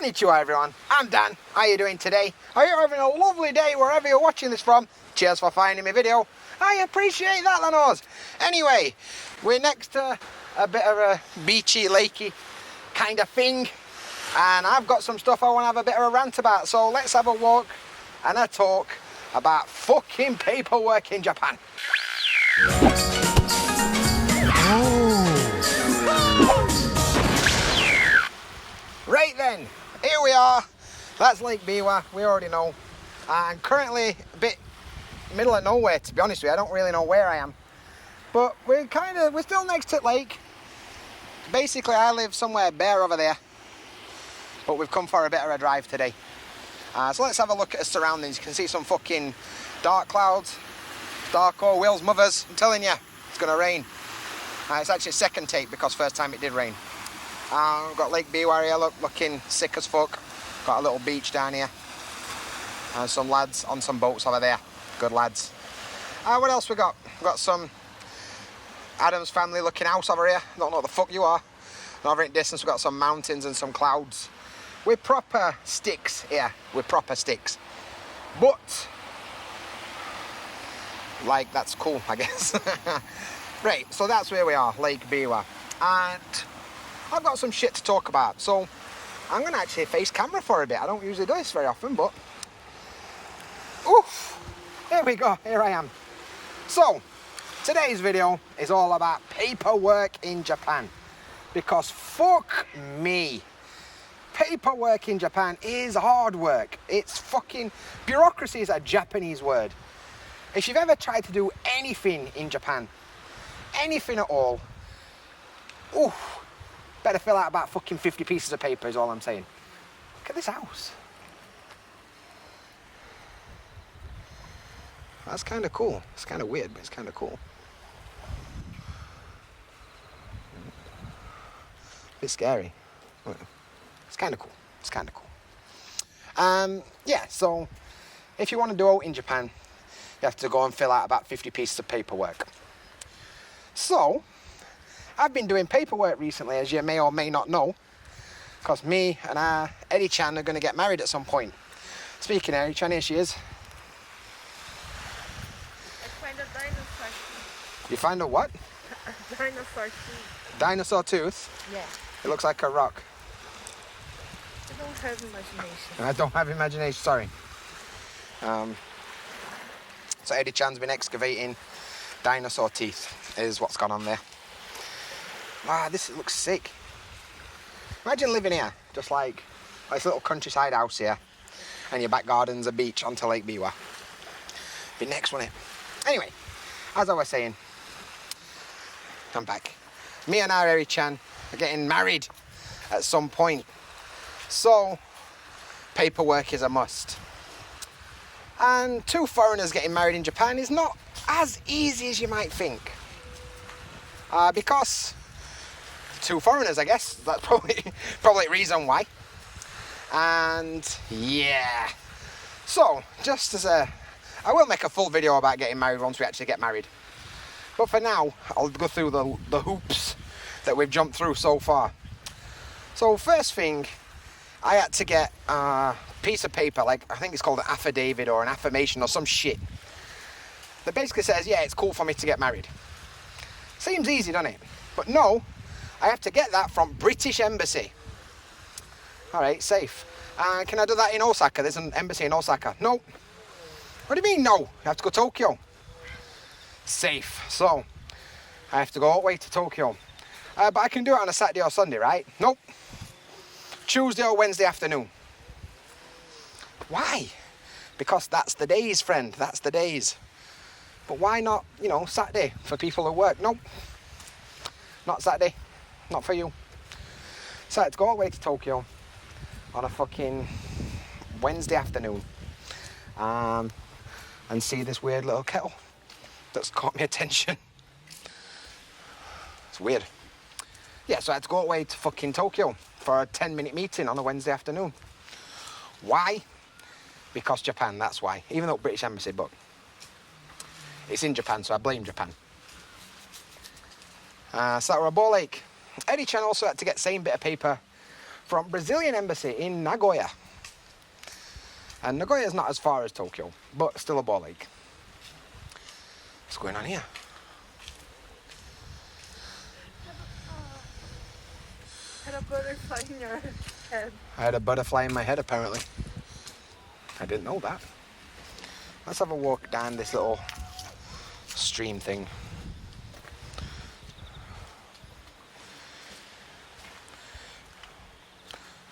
Konnichiwa everyone, I'm Dan. How are you doing today? I hope you're having a lovely day wherever you're watching this from. Cheers for finding my video. I appreciate that, Lanos. Anyway, we're next to a bit of a beachy, lakey kind of thing. And I've got some stuff I want to have a bit of a rant about. So let's have a walk and a talk about fucking paperwork in Japan. Right then, here we are. That's Lake Vyrah, we already know. And currently a bit middle of nowhere, to be honest with you. I don't really know where I am. But we're still next to the lake. Basically, I live somewhere bare over there. But we've come for a bit of a drive today. So let's have a look at the surroundings. You can see some fucking dark clouds. Darko, Will's mothers. I'm telling you, it's gonna rain. It's actually a second take because first time it did rain. We've got Lake Vyrah here, looking sick as fuck. Got a little beach down here. And some lads on some boats over there. Good lads. What else we got? We've got some Adam's family looking house over here. Don't know what the fuck you are. And over in distance we've got some mountains and some clouds. We're proper sticks here. We're proper sticks. But, like, that's cool, I guess. Right, so that's where we are, Lake Vyrah. And I've got some shit to talk about. So, I'm going to actually face camera for a bit. I don't usually do this very often, but... Oof! Here we go, here I am. So, today's video is all about paperwork in Japan. Because fuck me. Paperwork in Japan is hard work. It's fucking... Bureaucracy is a Japanese word. If you've ever tried to do anything in Japan, anything at all, oof, better fill out about fucking 50 pieces of paper is all I'm saying. Look at this house. That's kind of cool. It's kind of weird, but it's kind of cool. A bit scary. It's kind of cool. It's kind of cool. Yeah, so if you want to do out in Japan, you have to go and fill out about 50 pieces of paperwork. So, I've been doing paperwork recently, as you may or may not know, because me and Eddie-chan are going to get married at some point. Speaking of Eddie-chan, here she is. I find a dinosaur tooth. You find a what? A dinosaur tooth. Dinosaur tooth? Yeah. It looks like a rock. I don't have imagination. I don't have imagination, sorry. So Eddie-chan's been excavating dinosaur teeth, is what's gone on there. Wow, this looks sick. Imagine living here, just like this little countryside house here, and your back garden's a beach onto Lake Vyrah. Be next, won't it? Anyway, as I was saying, I'm back. Me and our Eddie-chan are getting married at some point. So, paperwork is a must. And two foreigners getting married in Japan is not as easy as you might think. Because two foreigners, I guess, that's probably the reason why. And yeah. So, just as I will make a full video about getting married once we actually get married. But for now, I'll go through the hoops that we've jumped through so far. So first thing, I had to get a piece of paper, like I think it's called an affidavit or an affirmation or some shit, that basically says, yeah, it's cool for me to get married. Seems easy, doesn't it? But no, I have to get that from British Embassy. Alright, safe. Can I do that in Osaka? There's an embassy in Osaka. No. What do you mean no? You have to go to Tokyo. Safe. So, I have to go all the way to Tokyo. But I can do it on a Saturday or Sunday, right? Nope. Tuesday or Wednesday afternoon. Why? Because that's the days, friend. That's the days. But why not, Saturday for people who work? Nope. Not Saturday. Not for you. So I had to go all the way to Tokyo on a fucking Wednesday afternoon. And see this weird little kettle that's caught my attention. It's weird. Yeah, so I had to go all the way to fucking Tokyo for a 10-minute meeting on a Wednesday afternoon. Why? Because Japan, that's why. Even though British Embassy, but it's in Japan, so I blame Japan. So we're a ball lake. Eddie-chan also had to get the same bit of paper from Brazilian embassy in Nagoya. And Nagoya is not as far as Tokyo, but still a ball ache. What's going on here? Had a butterfly in your head. I had a butterfly in my head, apparently. I didn't know that. Let's have a walk down this little stream thing.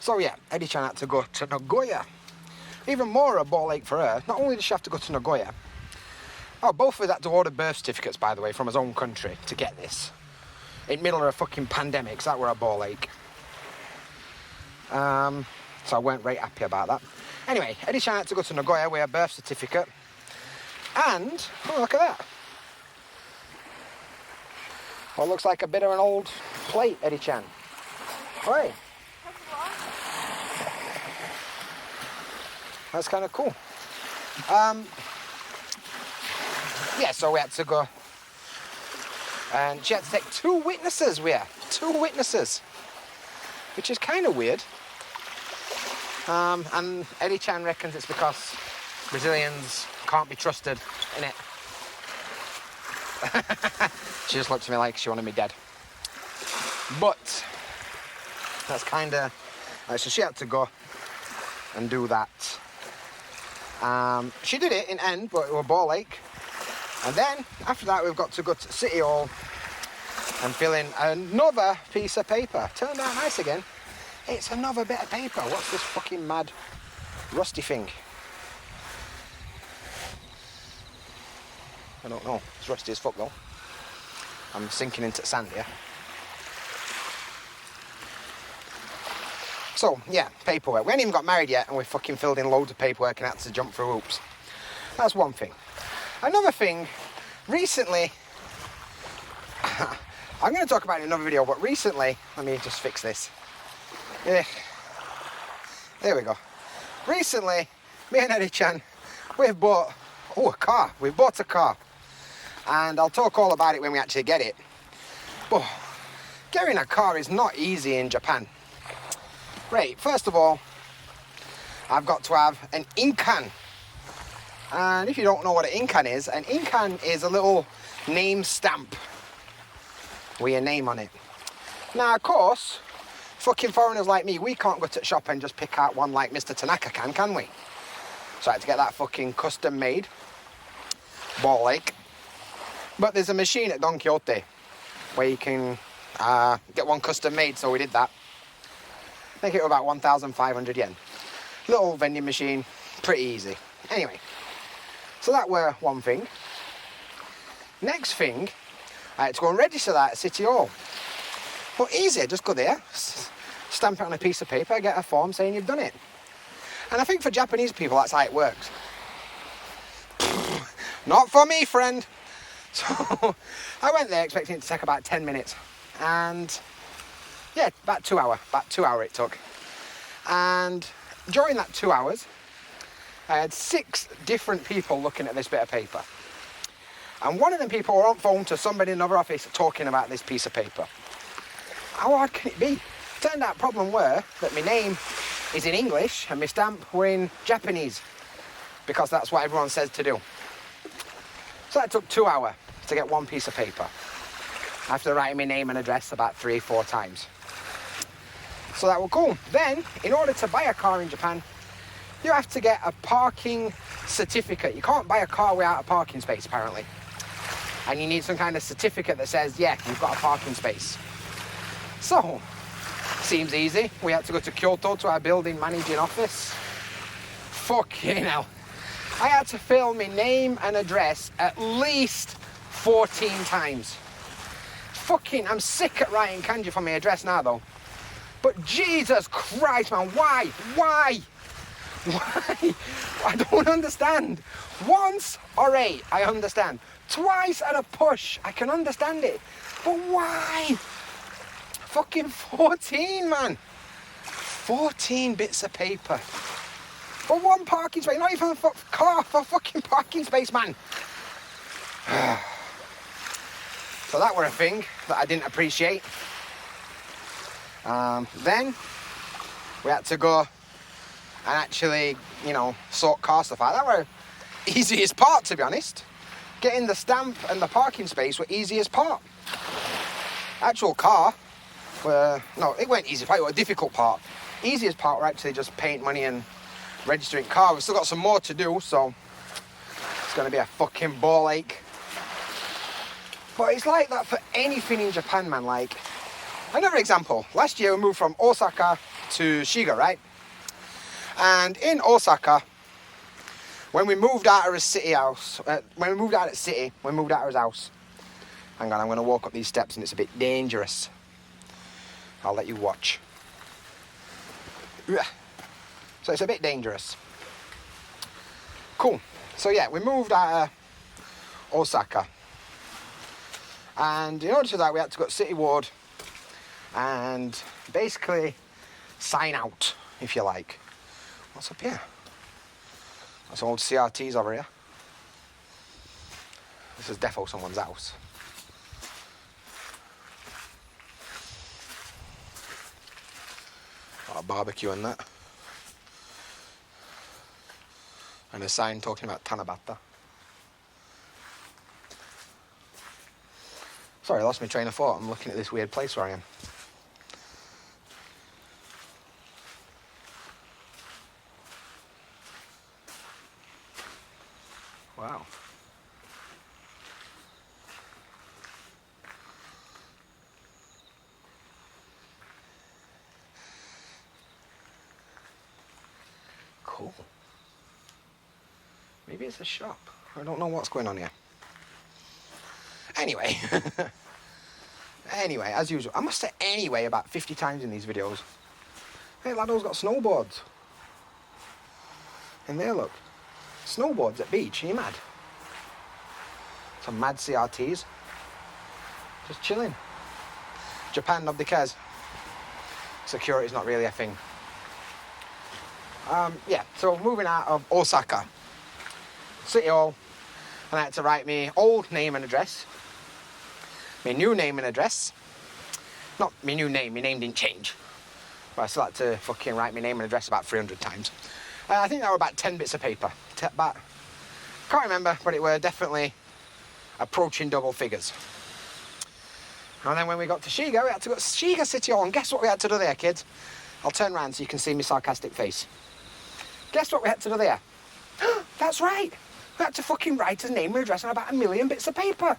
So yeah, Eddie-chan had to go to Nagoya. Even more a ball ache for her. Not only did she have to go to Nagoya. Oh, both of us had to order birth certificates, by the way, from his own country to get this. In the middle of a fucking pandemic, so that were a ball ache. So I weren't very happy about that. Anyway, Eddie-chan had to go to Nagoya with a birth certificate. And, oh, look at that. Well, looks like a bit of an old plate, Eddie-chan. Oi. That's kind of cool. Yeah, so we had to go. And she had to take 2 witnesses with her. 2 witnesses. Which is kind of weird. And Eddie-chan reckons it's because Brazilians can't be trusted, innit? She just looked at me like she wanted me dead. But that's kind of... so she had to go and do that. She did it in end, but it was a ball ache. And then, after that, we've got to go to City Hall and fill in another piece of paper. Turned out nice again. It's another bit of paper. What's this fucking mad rusty thing? I don't know. It's rusty as fuck though. I'm sinking into sand here. So, yeah, paperwork. We ain't even got married yet and we've fucking filled in loads of paperwork and had to jump through hoops. That's one thing. Another thing, recently, I'm going to talk about it in another video, but recently, let me just fix this. Yeah. There we go. Recently, me and Eddie-chan, we've bought, a car. We've bought a car. And I'll talk all about it when we actually get it. But getting a car is not easy in Japan. Right, first of all, I've got to have an inkan. And if you don't know what an inkan is a little name stamp with your name on it. Now, of course, fucking foreigners like me, we can't go to the shop and just pick out one like Mr. Tanaka can we? So I had to get that fucking custom made ball ache. But there's a machine at Don Quixote where you can get one custom made, so we did that. I think it was about 1,500 yen. Little vending machine, pretty easy. Anyway, so that were one thing. Next thing, I had to go and register that at City Hall. But easy, just go there, stamp it on a piece of paper, get a form saying you've done it. And I think for Japanese people, that's how it works. Not for me, friend. So I went there expecting it to take about 10 minutes. And yeah, about 2 hours. About 2 hours it took. And during that 2 hours, I had 6 different people looking at this bit of paper. And one of them people were on phone to somebody in another office talking about this piece of paper. How hard can it be? Turned out problem were that my name is in English and my stamp were in Japanese. Because that's what everyone says to do. So that took 2 hours to get one piece of paper. After writing my name and address about 3-4 times. So that was cool. Then, in order to buy a car in Japan, you have to get a parking certificate. You can't buy a car without a parking space, apparently. And you need some kind of certificate that says, yeah, you've got a parking space. So, seems easy. We had to go to Kyoto to our building managing office. Fucking hell. I had to fill my name and address at least 14 times. Fucking, I'm sick at writing kanji for my address now, though. But Jesus Christ, man, why? Why? Why? I don't understand. Once, all right, I understand. Twice at a push, I can understand it. But why? Fucking 14, man. 14 bits of paper. For one parking space, not even for a car, for fucking parking space, man. So that were a thing that I didn't appreciate. Then, we had to go and actually, you know, sort car stuff out. That were easiest part, to be honest. Getting the stamp and the parking space were easiest part. Actual car were, no, it weren't easy, it was a difficult part. Easiest part were actually just paying money and registering car. We've still got some more to do, so it's gonna be a fucking ball ache. But it's like that for anything in Japan, man. Like, another example. Last year we moved from Osaka to Shiga, right? And in Osaka, when we moved out of his city house, we moved out of his house. Hang on, I'm gonna walk up these steps and it's a bit dangerous. I'll let you watch. So it's a bit dangerous. Cool. So yeah, we moved out of Osaka. And in order to do that, we had to go to City Ward and basically sign out, if you like. What's up here? That's old CRTs over here. This is defo someone's house. Got a barbecue and that. And a sign talking about Tanabata. Sorry, I lost my train of thought. I'm looking at this weird place where I am. Wow. Cool. Maybe it's a shop. I don't know what's going on here. Anyway. Anyway, as usual. I must say anyway about 50 times in these videos. Hey, Lado's got snowboards. And there, look. Snowboards at beach. Are you mad? Some mad CRTs. Just chilling. Japan, nobody cares. Security's not really a thing. Yeah, so moving out of Osaka. City Hall. And I had to write my old name and address. My new name and address. Not my new name, my name didn't change. But I still had to fucking write my name and address about 300 times. I think there were about 10 bits of paper. Can't remember, but it were definitely approaching double figures. And then when we got to Shiga, we had to go to Shiga City Hall. And guess what we had to do there, kids? I'll turn around so you can see my sarcastic face. Guess what we had to do there? That's right. We had to fucking write his name and address on about 1 million bits of paper.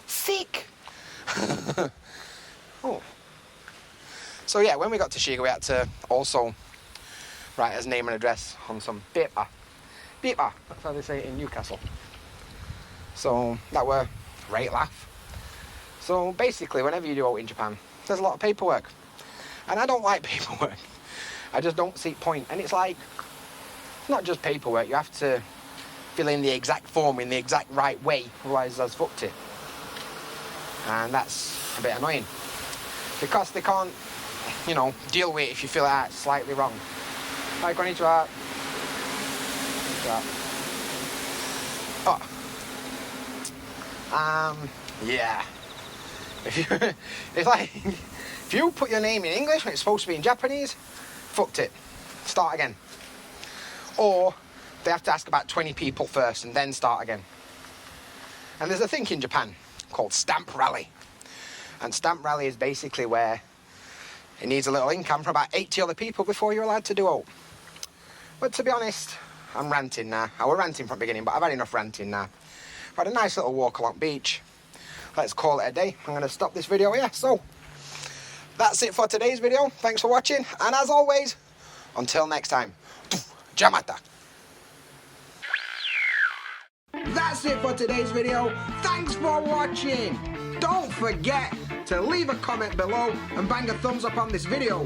Sick. Oh. So yeah, when we got to Shiga, we had to also write his name and address on some paper. Paper, that's how they say it in Newcastle. So that were right laugh. So basically, whenever you do out in Japan, there's a lot of paperwork. And I don't like paperwork. I just don't see point. And it's like, it's not just paperwork, you have to fill in the exact form in the exact right way, otherwise that's fucked it. And that's a bit annoying. Because they can't, you know, deal with it if you fill it out slightly wrong. Hi, konnichiwa. Oh. Yeah. It's like, if you put your name in English when it's supposed to be in Japanese, fucked it. Start again. Or they have to ask about 20 people first and then start again. And there's a thing in Japan called stamp rally. And stamp rally is basically where it needs a little income from about 80 other people before you're allowed to do it. But to be honest, I'm ranting now. I was ranting from the beginning, but I've had enough ranting now. I've had a nice little walk along beach. Let's call it a day. I'm going to stop this video here. So, that's it for today's video. Thanks for watching. And as always, until next time, Jamata. That's it for today's video. Thanks for watching. Don't forget to leave a comment below and bang a thumbs up on this video.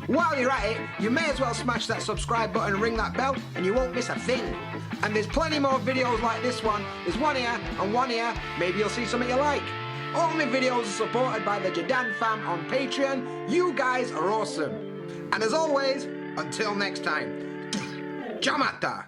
While you're at it, you may as well smash that subscribe button and ring that bell and you won't miss a thing. And there's plenty more videos like this one. There's one here and one here. Maybe you'll see something you like. All my videos are supported by the JaDanFam on Patreon. You guys are awesome. And as always, until next time, Jamata.